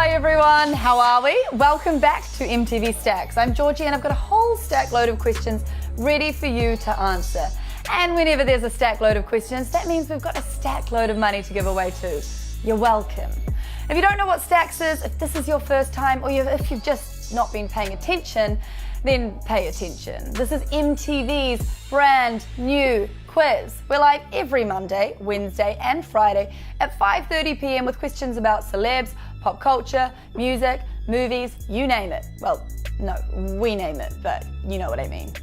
Hi everyone, how are we? Welcome back to MTV Stax. I'm Georgie and I've got a whole stack load of questions ready for you to answer. And whenever there's a stack load of questions, that means we've got a stack load of money to give away too. You're welcome. If you don't know what Stax is, if this is your first time or if you've just not been paying attention, then pay attention. This is MTV's brand new quiz. We're live every Monday, Wednesday and Friday at 5:30 p.m. with questions about celebs, pop culture, music, movies, you name it. Well, no, we name it, but you know what I mean.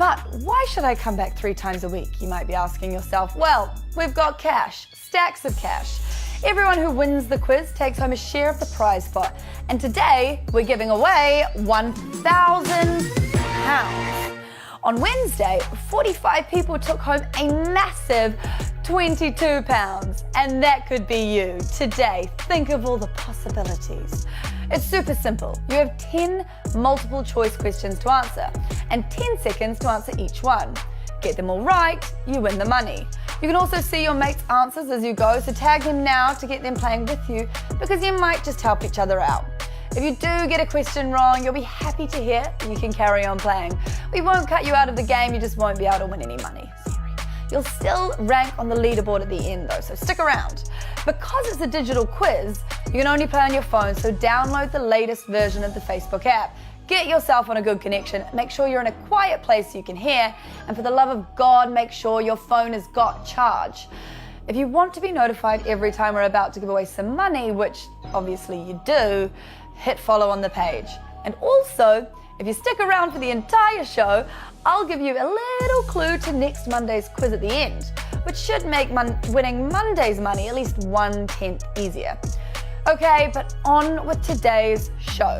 But why should I come back 3 times a week? You might be asking yourself. Well, we've got cash, stacks of cash. Everyone who wins the quiz takes home a share of the prize pot. And today, we're giving away £1,000. On Wednesday, 45 people took home a massive £22. And that could be you. Today, think of all the possibilities. It's super simple. You have 10 multiple choice questions to answer and 10 seconds to answer each one. Get them all right, you win the money. You can also see your mates' answers as you go, so tag them now to get them playing with you because you might just help each other out. If you do get a question wrong, you'll be happy to hear you can carry on playing. We won't cut you out of the game, you just won't be able to win any money. Sorry. You'll still rank on the leaderboard at the end though, so stick around. Because it's a digital quiz, you can only play on your phone, so download the latest version of the Facebook app. Get yourself on a good connection, make sure you're in a quiet place so you can hear, and for the love of God, make sure your phone has got charge. If you want to be notified every time we're about to give away some money, which obviously you do, hit follow on the page. And also, if you stick around for the entire show, I'll give you a little clue to next Monday's quiz at the end, which should make winning Monday's money at least 1/10 easier. Okay, but on with today's show.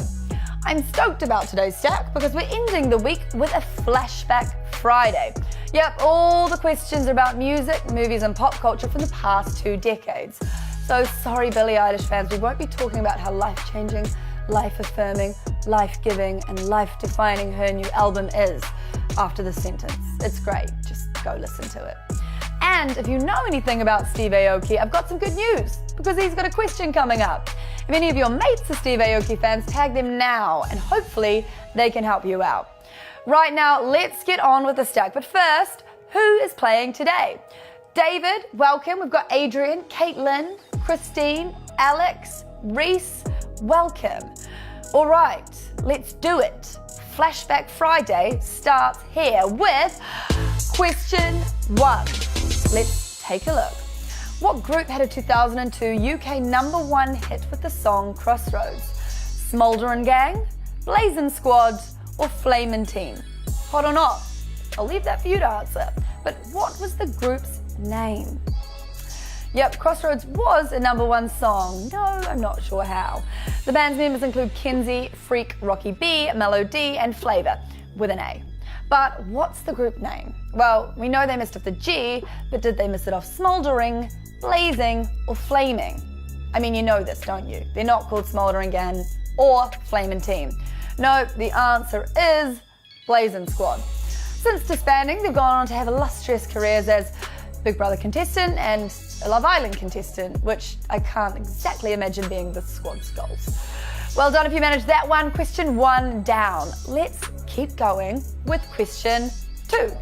I'm stoked about today's stack because we're ending the week with a Flashback Friday. Yep, all the questions are about music, movies and pop culture from the past 2 decades. So sorry Billie Eilish fans, we won't be talking about how life-changing, life-affirming, life-giving and life-defining her new album is after this sentence. It's great, just go listen to it. And if you know anything about Steve Aoki, I've got some good news because he's got a question coming up. If any of your mates are Steve Aoki fans, tag them now and hopefully they can help you out. Right now, let's get on with the stack. But first, who is playing today? David, welcome. We've got Adrian, Caitlin, Christine, Alex, Reese, welcome. All right, let's do it. Flashback Friday starts here with question 1. Let's take a look. What group had a 2002 UK #1 hit with the song Crossroads? Smouldering Gang, Blazing Squad, or Flamin' Team? Hot or not? I'll leave that for you to answer. But what was the group's name? Yep, Crossroads was a #1 song. No, I'm not sure how. The band's members include Kenzie, Freak, Rocky B, Mellow D, and Flavor, with an A. But what's the group name? Well, we know they missed off the G, but did they miss it off Smouldering, Blazing, or Flaming? I mean, you know this, don't you? They're not called Smouldering Gang or Flamin' Team. No, the answer is Blazing Squad. Since disbanding, they've gone on to have illustrious careers as Big Brother contestant and a Love Island contestant, which I can't exactly imagine being the squad's goals. Well done if you managed that one. Question 1 down. Let's keep going with question 2.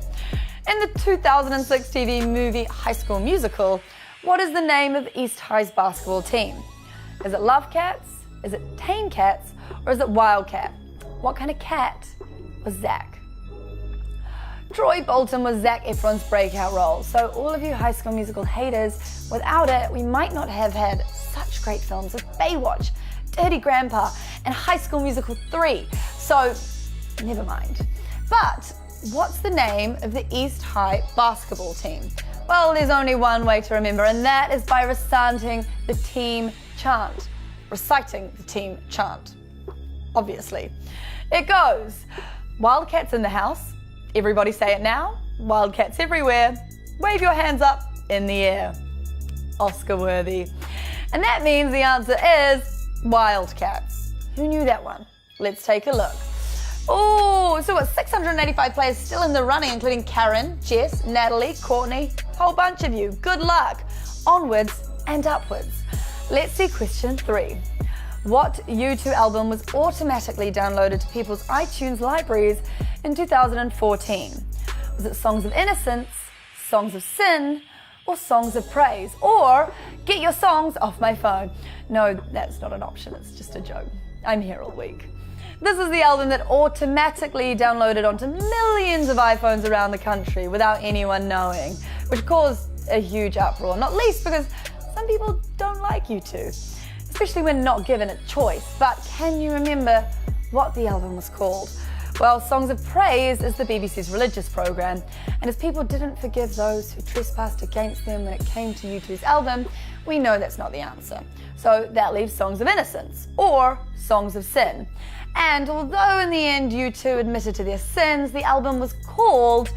In the 2006 TV movie High School Musical, what is the name of East High's basketball team? Is it Love Cats? Is it Tame Cats? Or is it Wildcat? What kind of cat was Zach? Troy Bolton was Zac Efron's breakout role, so all of you High School Musical haters, without it, we might not have had such great films as Baywatch, Dirty Grandpa, and High School Musical 3, so never mind. But what's the name of the East High basketball team? Well, there's only one way to remember, and that is by reciting the team chant. Obviously. It goes, Wildcats in the house. Everybody say it now. Wildcats everywhere. Wave your hands up in the air. Oscar worthy. And that means the answer is Wildcats. Who knew that one? Let's take a look. Oh, so what, 685 players still in the running, including Karen, Jess, Natalie, Courtney, whole bunch of you. Good luck. Onwards and upwards. Let's see question 3. What U2 album was automatically downloaded to people's iTunes libraries in 2014? Was it Songs of Innocence, Songs of Sin, or Songs of Praise? Or Get Your Songs Off My Phone? No, that's not an option, it's just a joke. I'm here all week. This is the album that automatically downloaded onto millions of iPhones around the country without anyone knowing, which caused a huge uproar, not least because some people don't like U2, especially when not given a choice. But can you remember what the album was called? Well, Songs of Praise is the BBC's religious programme, and as people didn't forgive those who trespassed against them when it came to U2's album, we know that's not the answer. So that leaves Songs of Innocence, or Songs of Sin. And although in the end U2 admitted to their sins, the album was called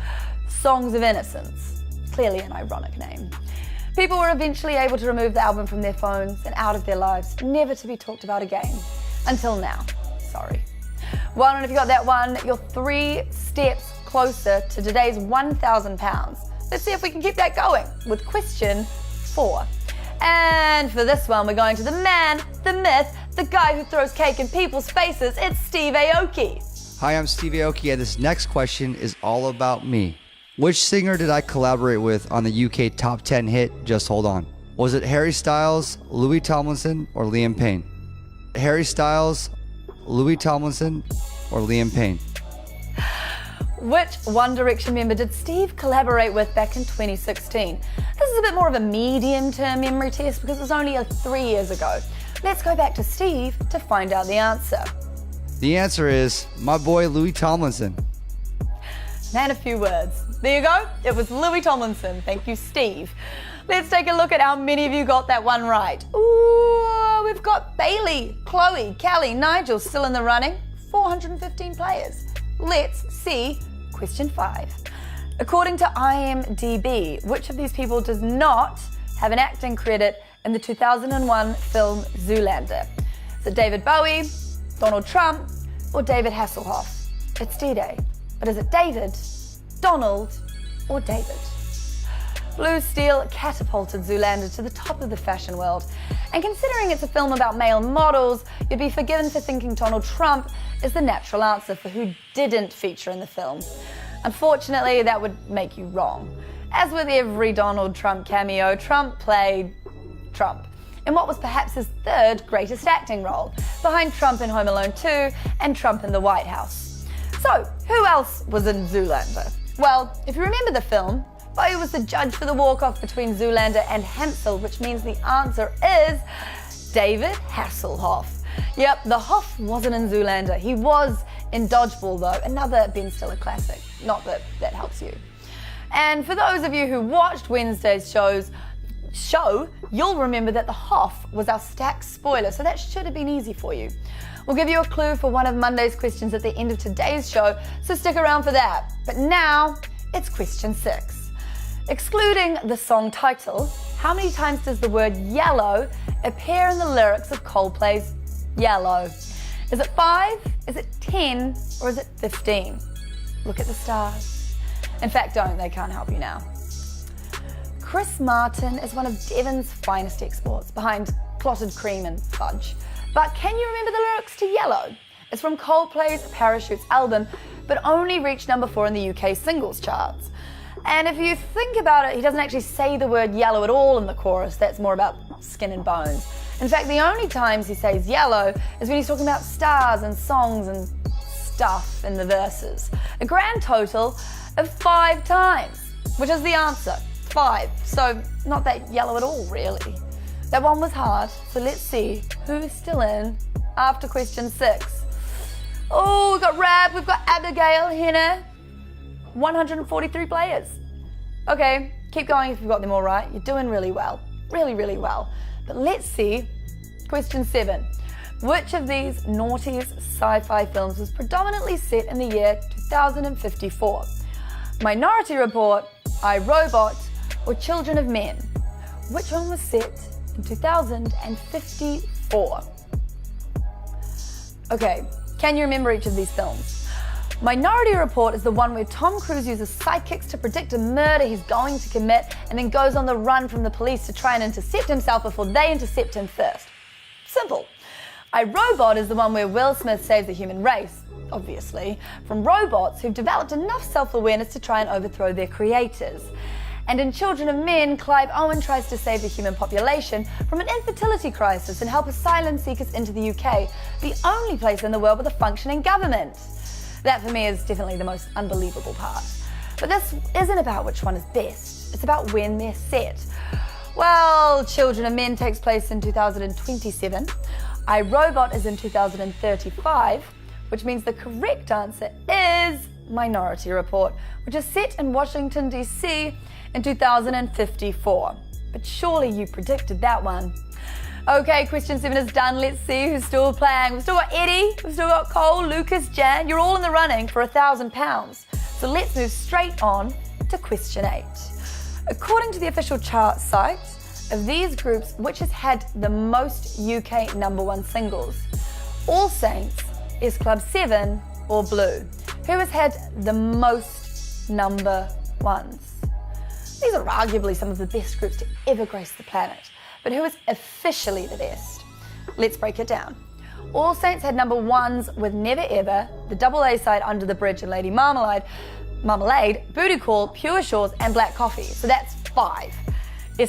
Songs of Innocence. Clearly an ironic name. People were eventually able to remove the album from their phones and out of their lives, never to be talked about again. Until now. Sorry. Well, and if you got that one, you're 3 steps closer to today's £1,000. Let's see if we can keep that going with question 4. And for this one, we're going to the man, the myth, the guy who throws cake in people's faces. It's Steve Aoki. Hi, I'm Steve Aoki, and this next question is all about me. Which singer did I collaborate with on the UK top 10 hit, Just Hold On? Was it Harry Styles, Louis Tomlinson, or Liam Payne? Harry Styles, Louis Tomlinson, or Liam Payne? Which One Direction member did Steve collaborate with back in 2016? This is a bit more of a medium-term memory test because it was only 3 years ago. Let's go back to Steve to find out the answer. The answer is my boy Louis Tomlinson. Man, a few words. There you go. It was Louis Tomlinson. Thank you, Steve. Let's take a look at how many of you got that one right. Ooh, we've got Bailey, Chloe, Callie, Nigel still in the running. 415 players. Let's see question 5. According to IMDb, which of these people does not have an acting credit in the 2001 film Zoolander? Is it David Bowie, Donald Trump, or David Hasselhoff? It's D-Day. But is it David, Donald, or David? Blue Steel catapulted Zoolander to the top of the fashion world. And considering it's a film about male models, you'd be forgiven for thinking Donald Trump is the natural answer for who didn't feature in the film. Unfortunately, that would make you wrong. As with every Donald Trump cameo, Trump played Trump in what was perhaps his 3rd greatest acting role, behind Trump in Home Alone 2 and Trump in the White House. So, who else was in Zoolander? Well, if you remember the film, Bowie was the judge for the walk-off between Zoolander and Hansel, which means the answer is David Hasselhoff. Yep, the Hoff wasn't in Zoolander. He was in Dodgeball, though, another Ben Stiller classic. Not that that helps you. And for those of you who watched Wednesday's show, you'll remember that the Hoff was our Stax spoiler, so that should have been easy for you. We'll give you a clue for one of Monday's questions at the end of today's show, so stick around for that. But now, it's question 6. Excluding the song title, how many times does the word yellow appear in the lyrics of Coldplay's Yellow? Is it 5, is it 10, or is it 15? Look at the stars. In fact, don't, they can't help you now. Chris Martin is one of Devon's finest exports, behind Clotted Cream and Fudge. But can you remember the lyrics to Yellow? It's from Coldplay's Parachutes album, but only reached number 4 in the UK singles charts. And if you think about it, he doesn't actually say the word yellow at all in the chorus. That's more about skin and bones. In fact, the only times he says yellow is when he's talking about stars and songs and stuff in the verses. A grand total of 5 times, which is the answer, 5. So not that yellow at all, really. That one was hard, so let's see who's still in after question 6. Oh, we've got Rab, we've got Abigail, Henna. 143 players. Okay, keep going if you've got them all right. You're doing really well. Really, really well. But let's see question 7. Which of these noughties sci-fi films was predominantly set in the year 2054? Minority Report, I, Robot, or Children of Men? Which one was set in 2054? Okay, can you remember each of these films? Minority Report is the one where Tom Cruise uses psychics to predict a murder he's going to commit and then goes on the run from the police to try and intercept himself before they intercept him first. Simple. I, Robot is the one where Will Smith saves the human race, obviously, from robots who've developed enough self-awareness to try and overthrow their creators. And in Children of Men, Clive Owen tries to save the human population from an infertility crisis and help asylum seekers into the UK, the only place in the world with a functioning government. That for me is definitely the most unbelievable part. But this isn't about which one is best, it's about when they're set. Well, Children of Men takes place in 2027, I, Robot is in 2035, which means the correct answer is Minority Report, which is set in Washington, D.C. in 2054. But surely you predicted that one. Okay, question 7 is done. Let's see who's still playing. We've still got Eddie, we've still got Cole, Lucas, Jan. You're all in the running for £1,000. So let's move straight on to question 8. According to the official chart site, of these groups, which has had the most UK #1 singles? All Saints, is Club 7, or Blue? Who has had the most #1s? These are arguably some of the best groups to ever grace the planet. But who is officially the best? Let's break it down. All Saints had #1s with Never Ever, the double A side Under the Bridge and Lady Marmalade, Booty Call, Pure Shores and Black Coffee. So that's 5.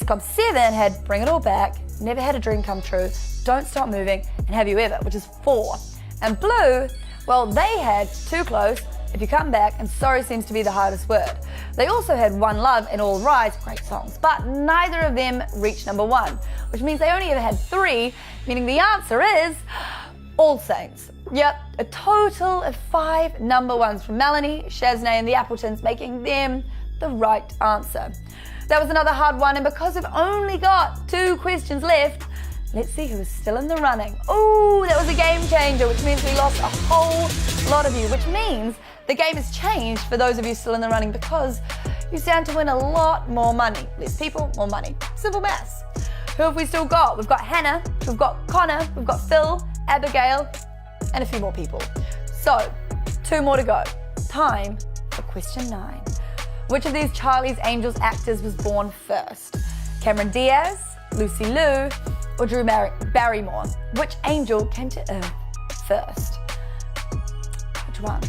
Club 7 had Bring It All Back, Never Had a Dream Come True, Don't Stop Moving and Have You Ever, which is 4. And Blue, well, they had Too Close, If You Come Back and Sorry Seems to Be the Hardest Word. They also had One Love and All Rise, great songs, but neither of them reached #1, which means they only ever had 3, meaning the answer is All Saints. Yep, a total of 5 #1s from Melanie, Shaznay and the Appletons, making them the right answer. That was another hard one, and because we've only got 2 questions left, let's see who is still in the running. Ooh, that was a game changer, which means we lost a whole lot of you, which means the game has changed for those of you still in the running because you stand to win a lot more money. Less people, more money. Simple maths. Who have we still got? We've got Hannah, we've got Connor, we've got Phil, Abigail, and a few more people. So, 2 more to go. Time for question 9. Which of these Charlie's Angels actors was born first? Cameron Diaz, Lucy Liu, or Drew Barrymore? Which angel came to Earth first? Which one?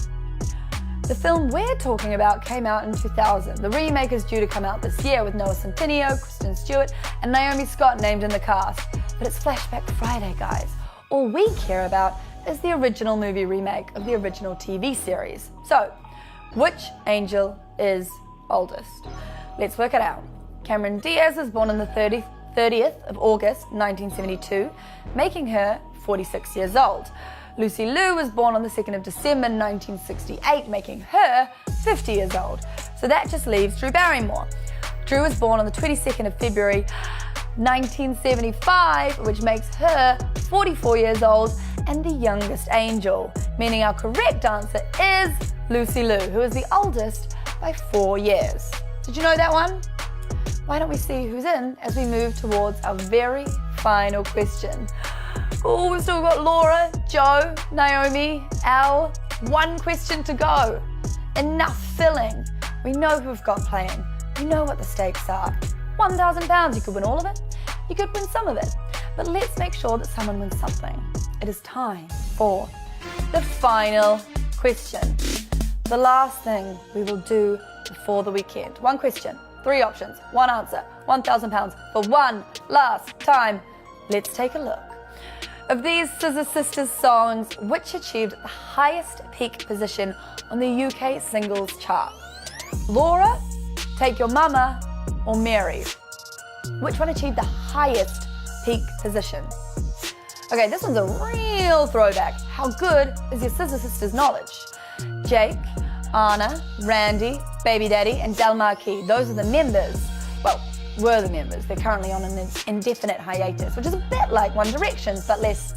The film we're talking about came out in 2000. The remake is due to come out this year with Noah Centineo, Kristen Stewart, and Naomi Scott named in the cast. But it's Flashback Friday, guys. All we care about is the original movie remake of the original TV series. So, which angel is oldest? Let's work it out. Cameron Diaz was born on the 30th of August 1972, making her 46 years old. Lucy Liu was born on the 2nd of December 1968, making her 50 years old. So that just leaves Drew Barrymore. Drew was born on the 22nd of February 1975, which makes her 44 years old and the youngest angel, meaning our correct answer is Lucy Liu, who is the oldest by 4 years. Did you know that one? Why don't we see who's in as we move towards our very final question. Oh, we've still got Laura, Joe, Naomi, Al. 1 question to go. Enough filling. We know who we've got playing. We know what the stakes are. £1,000. You could win all of it. You could win some of it. But let's make sure that someone wins something. It is time for the final question. The last thing we will do before the weekend. 1 question, 3 options, 1 answer, £1,000 for one last time. Let's take a look. Of these Scissor Sisters songs, which achieved the highest peak position on the UK singles chart? Laura, Take Your Mama, or Mary? Which one achieved the highest peak position? Okay, this one's a real throwback. How good is your Scissor Sisters knowledge? Jake, Anna, Randy, Baby Daddy, and Del Marquis. Those are the members. Well, were the members. They're currently on an indefinite hiatus, which is a bit like One Direction, but less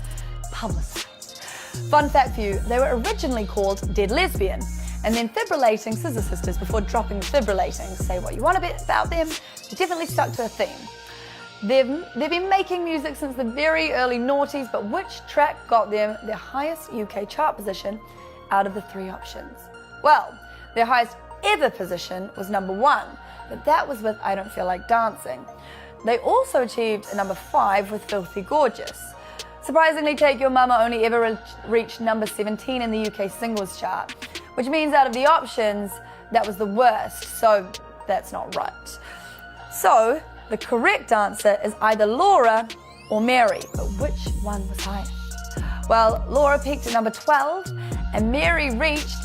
publicized. Fun fact for you, they were originally called Dead Lesbian, and then Fibrillating Scissor Sisters before dropping Fibrillating. Say what you want a bit about them, they definitely stuck to a theme. They've been making music since the very early noughties, but which track got them their highest UK chart position out of the 3 options? Well, their highest ever position was #1, but that was with I Don't Feel Like Dancing. They also achieved a #5 with Filthy Gorgeous. Surprisingly, Take Your Mama only ever reached #17 in the UK singles chart, which means out of the options, that was the worst, so that's not right. So, the correct answer is either Laura or Mary, but which one was highest? Well, Laura peaked at #12 and Mary reached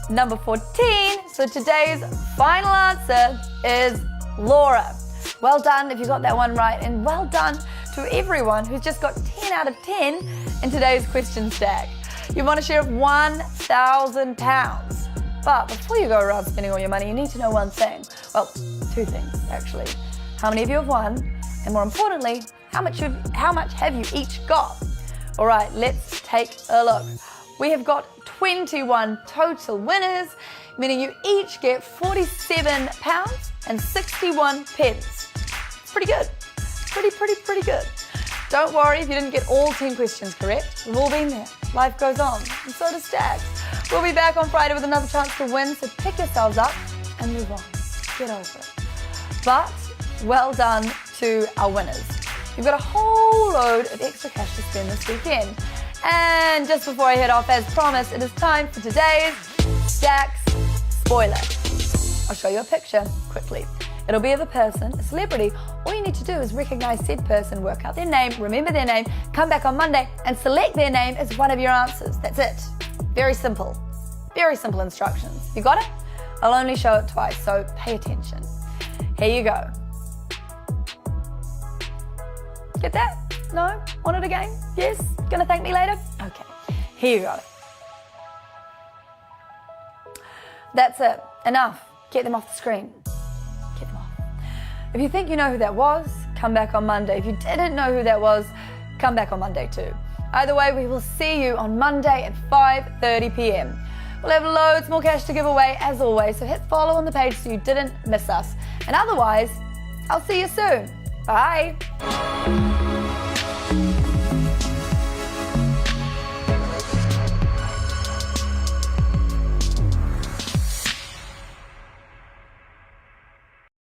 #14, so today's final answer is Laura. Well done if you got that one right, and well done to everyone who's just got 10 out of 10 in today's question stack. You've won a share of £1,000. But before you go around spending all your money, you need to know one thing. Well, two things, actually. How many of you have won? And more importantly, how much have you each got? All right, let's take a look. We have got 21 total winners, meaning you each get £47.61. It's pretty good. Pretty good. Don't worry if you didn't get all 10 questions correct. We've all been there. Life goes on, and so does Stax. We'll be back on Friday with another chance to win, so pick yourselves up and move on. Get over it. But well done to our winners. You've got a whole load of extra cash to spend this weekend. And just before I head off, as promised, it is time for today's Stax spoiler. I'll show you a picture quickly. It'll be of a person, a celebrity. All you need to do is recognize said person, work out their name, remember their name, come back on Monday and select their name as one of your answers. That's it. Very simple. Very simple instructions. You got it? I'll only show it twice, so pay attention. Here you go. Get that? No? Want it again? Yes? Gonna thank me later? Okay. Here you go. That's it. Enough. Get them off the screen. Get them off. If you think you know who that was, come back on Monday. If you didn't know who that was, come back on Monday too. Either way, we will see you on Monday at 5:30 p.m. We'll have loads more cash to give away as always, so hit follow on the page so you didn't miss us. And otherwise, I'll see you soon. Bye.